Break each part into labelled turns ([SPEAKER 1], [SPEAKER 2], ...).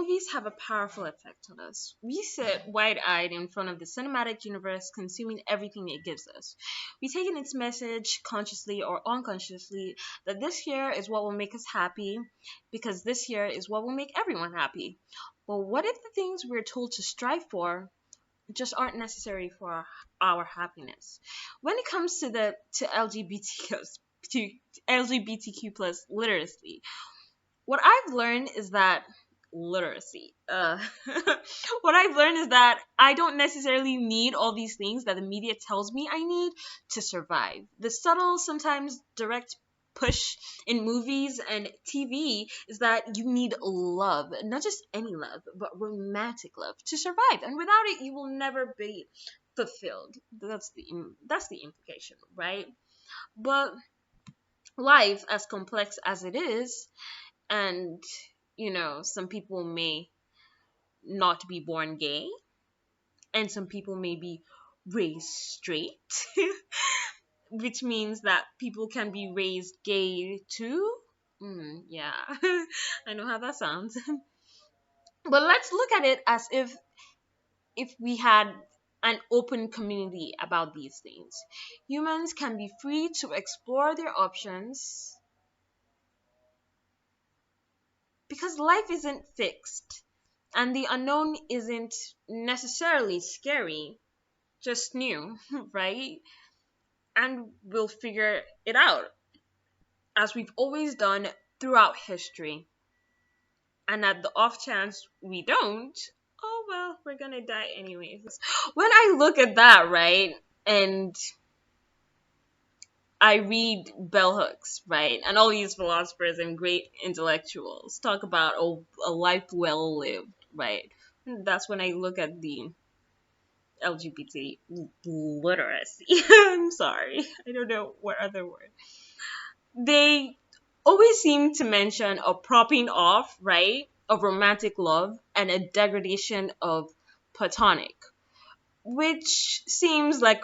[SPEAKER 1] movies have a powerful effect on us. We sit wide-eyed in front of the cinematic universe, consuming everything it gives us. We take in its message, consciously or unconsciously, that this year is what will make us happy, because this year is what will make everyone happy. But what if the things we're told to strive for just aren't necessary for our happiness? When it comes to the to to LGBTQ plus literacy, what I've learned is that literacy. What I've learned is that I don't necessarily need all these things that the media tells me I need to survive. The subtle, sometimes direct push in movies and TV is that you need love, not just any love, but romantic love to survive. And without it, you will never be fulfilled. That's the implication, right? But life, as complex as it is, and some people may not be born gay, and some people may be raised straight, which means that people can be raised gay too. Yeah. I know how that sounds. But let's look at it as if we had an open community about these things. Humans can be free to explore their options because life isn't fixed and the unknown isn't necessarily scary, just new, right? And we'll figure it out as we've always done throughout history. And at the off chance we don't, oh well, we're gonna die anyways. When I look at that, right, and I read bell hooks, right, and all these philosophers and great intellectuals talk about a life well lived, right? That's when I look at the LGBT literacy. I'm sorry, I don't know what other word. They always seem to mention a propping off, right, of romantic love and a degradation of platonic, which seems like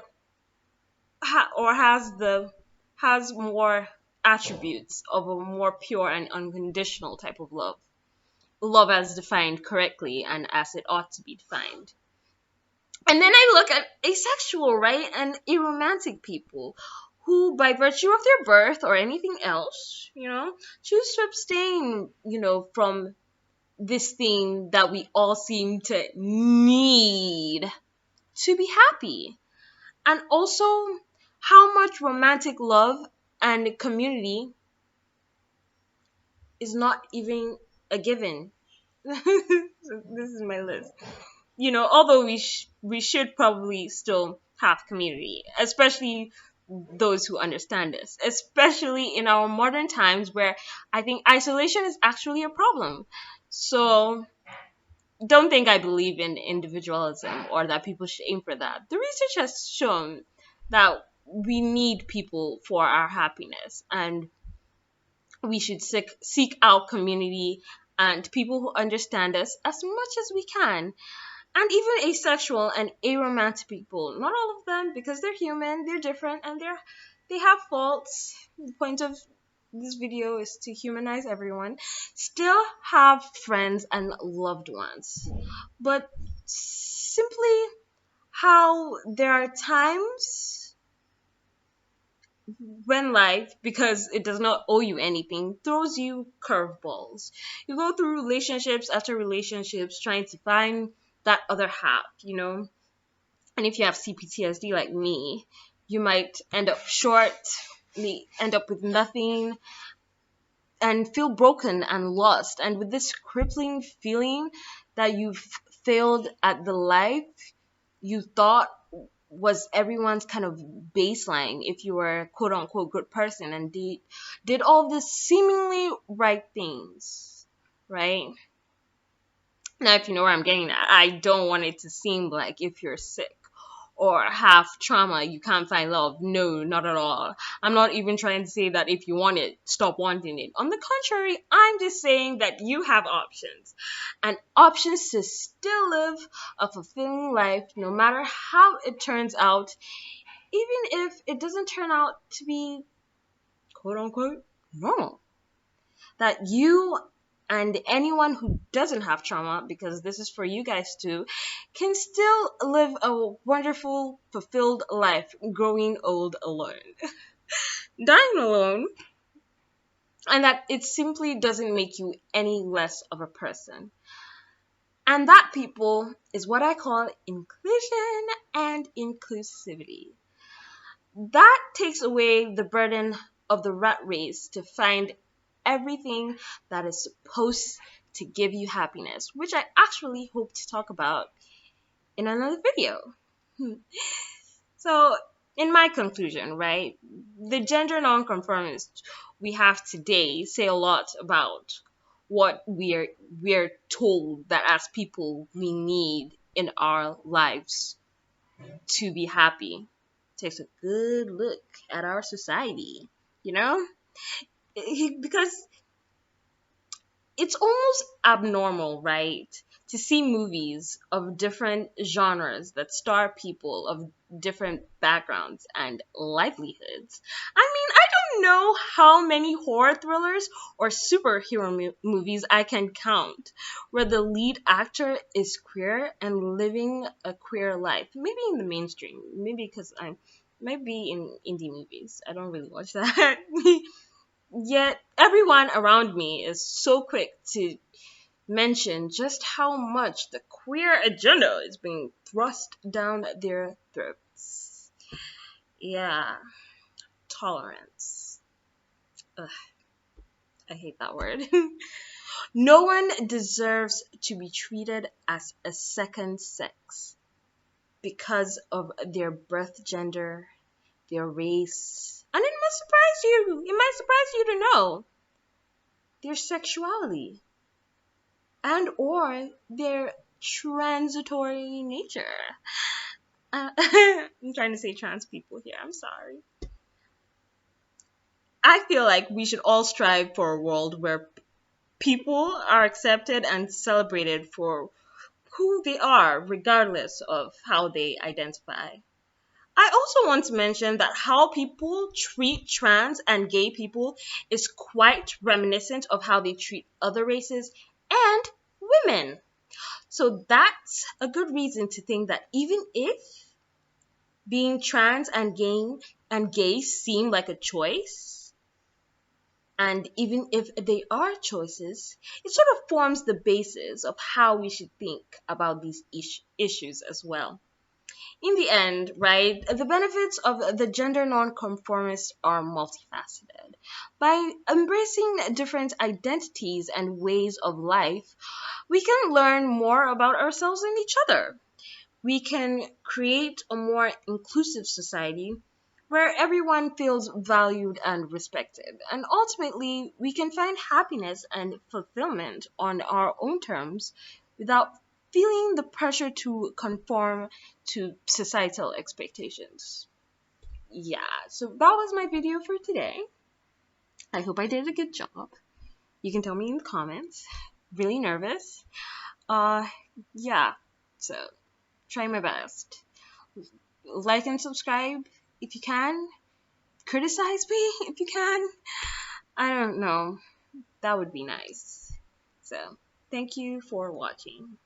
[SPEAKER 1] or has more attributes of a more pure and unconditional type of love. Love as defined correctly and as it ought to be defined. And then I look at asexual, right, and aromantic people who, by virtue of their birth or anything else, choose to abstain, from this thing that we all seem to need to be happy. And also, how much romantic love and community is not even a given. So this is my list. Although we should probably still have community, especially those who understand us, especially in our modern times where I think isolation is actually a problem. So don't think I believe in individualism or that people should aim for that. The research has shown that we need people for our happiness, and we should seek out community and people who understand us as much as we can. And even asexual and aromantic people, not all of them, because they're human, they're different, and they have faults. The point of this video is to humanize everyone, still have friends and loved ones. But simply how there are times when life, because it does not owe you anything, throws you curveballs. You go through relationships after relationships trying to find that other half, And if you have CPTSD like me, you might end up short, end up with nothing, and feel broken and lost. And with this crippling feeling that you've failed at the life you thought was everyone's kind of baseline if you were a quote unquote good person and did all the seemingly right things, right? Now, if you know where I'm getting at, I don't want it to seem like if you're sick or have trauma, you can't find love. No, not at all. I'm not even trying to say that if you want it, stop wanting it. On the contrary, I'm just saying that you have options. And options to still live a fulfilling life, no matter how it turns out, even if it doesn't turn out to be, quote unquote, normal. That you And anyone who doesn't have trauma, because this is for you guys too, can still live a wonderful, fulfilled life growing old alone, dying alone, and that it simply doesn't make you any less of a person. And that, people, is what I call inclusion and inclusivity. That takes away the burden of the rat race to find everything that is supposed to give you happiness, which I actually hope to talk about in another video. So, in my conclusion, right, the gender nonconformists we have today say a lot about what we're told that as people we need in our lives to be happy. Takes a good look at our society, you know? Because it's almost abnormal, right? To see movies of different genres that star people of different backgrounds and livelihoods. I mean, I don't know how many horror thrillers or superhero movies I can count where the lead actor is queer and living a queer life. Maybe in the mainstream, maybe because I'm maybe in indie movies. I don't really watch that. Yet everyone around me is so quick to mention just how much the queer agenda is being thrust down their throats. Yeah, tolerance. Ugh, I hate that word. No one deserves to be treated as a second sex because of their birth gender, their race, and it might surprise you to know their sexuality and or their transitory nature. I'm trying to say trans people here. I'm sorry. I feel like we should all strive for a world where people are accepted and celebrated for who they are, regardless of how they identify. I also want to mention that how people treat trans and gay people is quite reminiscent of how they treat other races and women. So that's a good reason to think that even if being trans and gay seem like a choice, and even if they are choices, it sort of forms the basis of how we should think about these issues as well. In the end, right, the benefits of the gender nonconformist are multifaceted. By embracing different identities and ways of life, we can learn more about ourselves and each other. We can create a more inclusive society where everyone feels valued and respected. And ultimately, we can find happiness and fulfillment on our own terms without feeling the pressure to conform to societal expectations. Yeah, so that was my video for today. I hope I did a good job. You can tell me in the comments. Really nervous. Uh, yeah, so try my best. Like and subscribe if you can. Criticize me if you can. I don't know. That would be nice. So, thank you for watching.